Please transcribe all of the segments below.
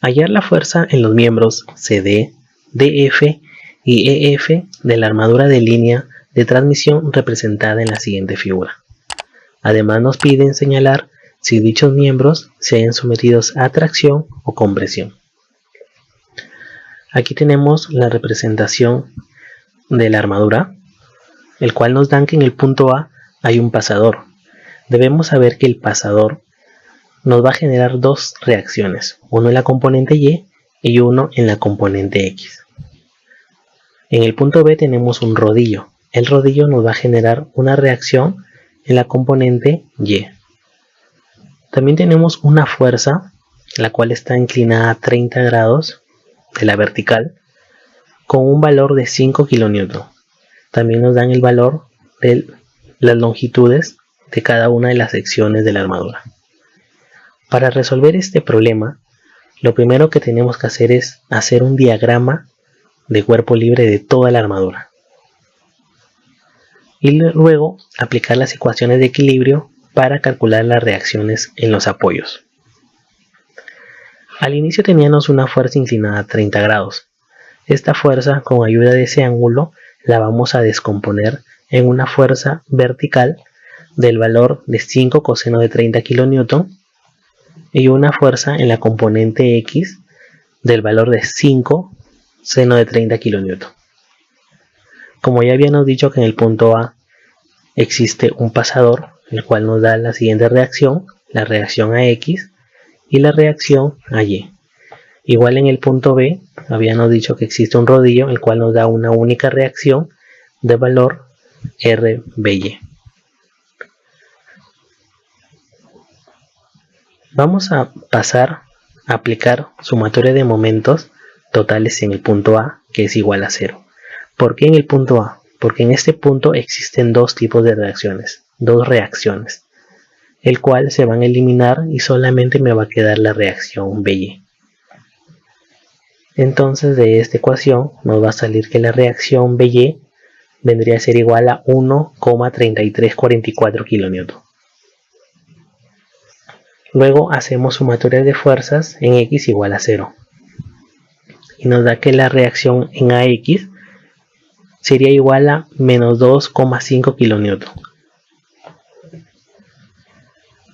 Hallar la fuerza en los miembros CD, DF y EF de la armadura de línea de transmisión representada en la siguiente figura. Además nos piden señalar si dichos miembros se hayan sometidos a tracción o compresión. Aquí tenemos la representación de la armadura, el cual nos dan que en el punto A hay un pasador. Debemos saber que el pasador nos va a generar dos reacciones, uno en la componente y uno en la componente X. En el punto B tenemos un rodillo. El rodillo nos va a generar una reacción en la componente Y. También tenemos una fuerza, la cual está inclinada a 30 grados de la vertical, con un valor de 5 kN. También nos dan el valor de las longitudes de cada una de las secciones de la armadura. Para resolver este problema, lo primero que tenemos que hacer es hacer un diagrama de cuerpo libre de toda la armadura. Y luego aplicar las ecuaciones de equilibrio para calcular las reacciones en los apoyos. Al inicio teníamos una fuerza inclinada a 30 grados. Esta fuerza, con ayuda de ese ángulo, la vamos a descomponer en una fuerza vertical del valor de 5 coseno de 30 kN y una fuerza en la componente X del valor de 5 seno de 30 kN. Como ya habíamos dicho que en el punto A existe un pasador, el cual nos da la siguiente reacción, la reacción a X y la reacción a Y. Igual en el punto B, habíamos dicho que existe un rodillo, el cual nos da una única reacción de valor RBY. Vamos a pasar a aplicar sumatoria de momentos totales en el punto A, que es igual a 0. ¿Por qué en el punto A? Porque en este punto existen dos tipos de reacciones, dos reacciones, el cual se van a eliminar y solamente me va a quedar la reacción BY. Entonces de esta ecuación nos va a salir que la reacción BY vendría a ser igual a 1,3344 kN. Luego hacemos sumatoria de fuerzas en X igual a 0. Y nos da que la reacción en AX sería igual a menos 2,5 kN.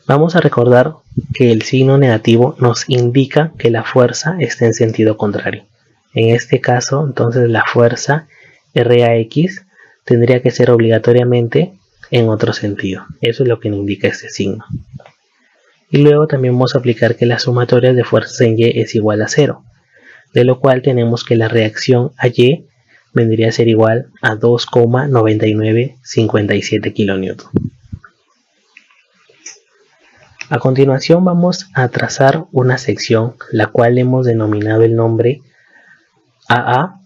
Vamos a recordar que el signo negativo nos indica que la fuerza está en sentido contrario. En este caso, entonces la fuerza RAX tendría que ser obligatoriamente en otro sentido. Eso es lo que nos indica este signo. Y luego también vamos a aplicar que la sumatoria de fuerzas en Y es igual a 0. De lo cual tenemos que la reacción a Y vendría a ser igual a 2,9957 kN. A continuación vamos a trazar una sección, la cual hemos denominado el nombre AA,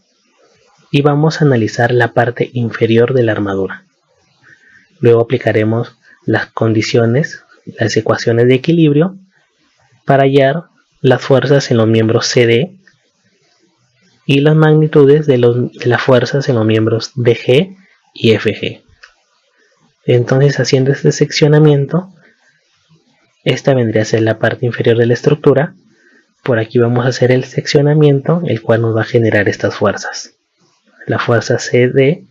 y vamos a analizar la parte inferior de la armadura. Luego aplicaremos las condiciones, las ecuaciones de equilibrio, para hallar las fuerzas en los miembros CD y las magnitudes de las fuerzas en los miembros DG y FG. Entonces, haciendo este seccionamiento, esta vendría a ser la parte inferior de la estructura. Por aquí vamos a hacer el seccionamiento, el cual nos va a generar estas fuerzas: la fuerza CD,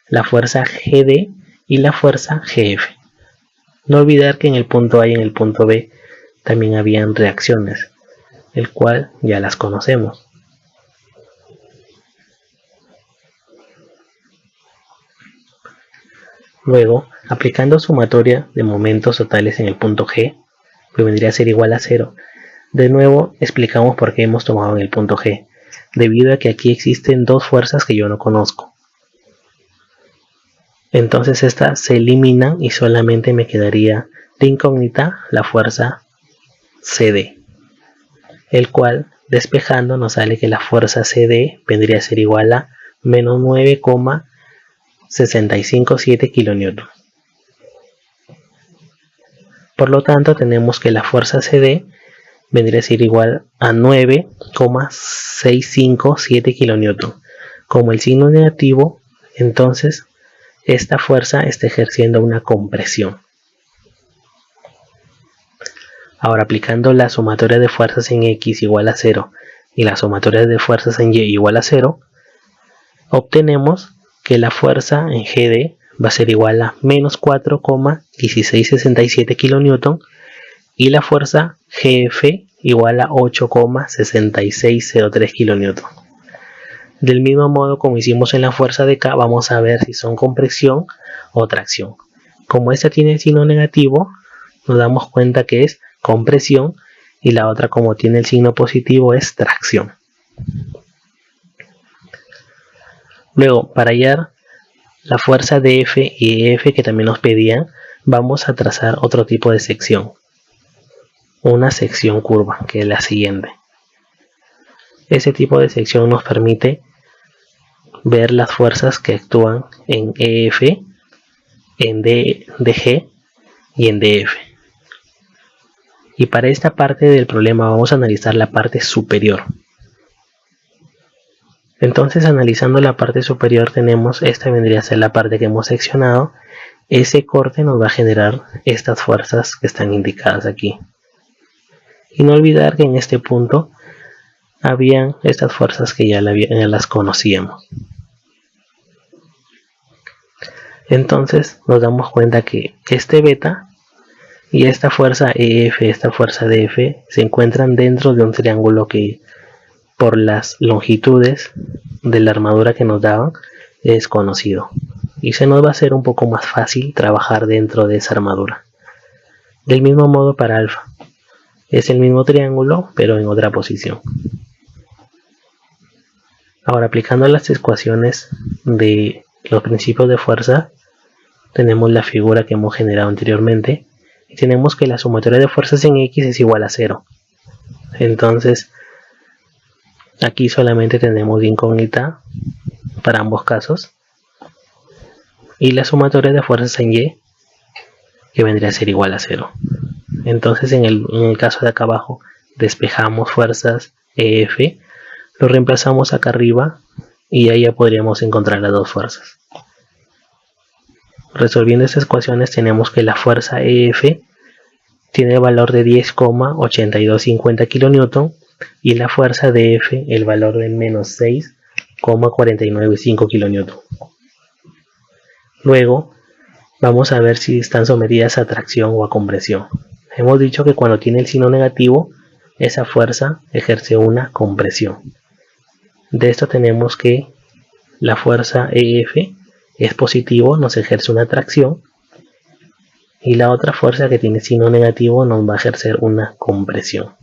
la fuerza GD y la fuerza GF. No olvidar que en el punto A y en el punto B también habían reacciones, el cual ya las conocemos. Luego, aplicando sumatoria de momentos totales en el punto G, que vendría a ser igual a 0, de nuevo explicamos por qué hemos tomado en el punto G, debido a que aquí existen dos fuerzas que yo no conozco. Entonces estas se eliminan y solamente me quedaría de incógnita la fuerza CD, el cual, despejando, nos sale que la fuerza CD vendría a ser igual a menos 9,657 kN. Por lo tanto, tenemos que la fuerza CD vendría a ser igual a 9,657 kN. Como el signo es negativo, entonces esta fuerza está ejerciendo una compresión. Ahora, aplicando la sumatoria de fuerzas en X igual a 0 y la sumatoria de fuerzas en Y igual a 0, obtenemos que la fuerza en GD va a ser igual a menos 4,1667 kN y la fuerza GF igual a 8,6603 kN. Del mismo modo como hicimos en la fuerza de K, vamos a ver si son compresión o tracción. Como esta tiene el signo negativo, nos damos cuenta que es compresión y la otra, como tiene el signo positivo, es tracción. Luego, para hallar la fuerza DF y EF que también nos pedían, vamos a trazar otro tipo de sección. Una sección curva, que es la siguiente. Ese tipo de sección nos permite ver las fuerzas que actúan en EF, en DG y en DF. Y para esta parte del problema vamos a analizar la parte superior. Entonces, analizando la parte superior, tenemos, esta vendría a ser la parte que hemos seccionado. Ese corte nos va a generar estas fuerzas que están indicadas aquí. Y no olvidar que en este punto habían estas fuerzas que ya las conocíamos. Entonces nos damos cuenta que este beta y esta fuerza EF, esta fuerza DF, se encuentran dentro de un triángulo que, por las longitudes de la armadura que nos daban, es conocido. Y se nos va a hacer un poco más fácil trabajar dentro de esa armadura. Del mismo modo para alfa. Es el mismo triángulo, pero en otra posición. Ahora, aplicando las ecuaciones de los principios de fuerza, tenemos la figura que hemos generado anteriormente y tenemos que la sumatoria de fuerzas en X es igual a 0. Entonces, aquí solamente tenemos de incógnita para ambos casos, y la sumatoria de fuerzas en Y, que vendría a ser igual a 0. Entonces, en el caso de acá abajo, despejamos fuerzas EF, lo reemplazamos acá arriba y ahí ya podríamos encontrar las dos fuerzas. Resolviendo estas ecuaciones, tenemos que la fuerza EF tiene el valor de 10,8250 kN y la fuerza DF el valor de menos 6,495 kN. Luego vamos a ver si están sometidas a tracción o a compresión. Hemos dicho que cuando tiene el signo negativo, esa fuerza ejerce una compresión. De esto tenemos que la fuerza EF es positivo, nos ejerce una tracción, y la otra fuerza que tiene signo negativo nos va a ejercer una compresión.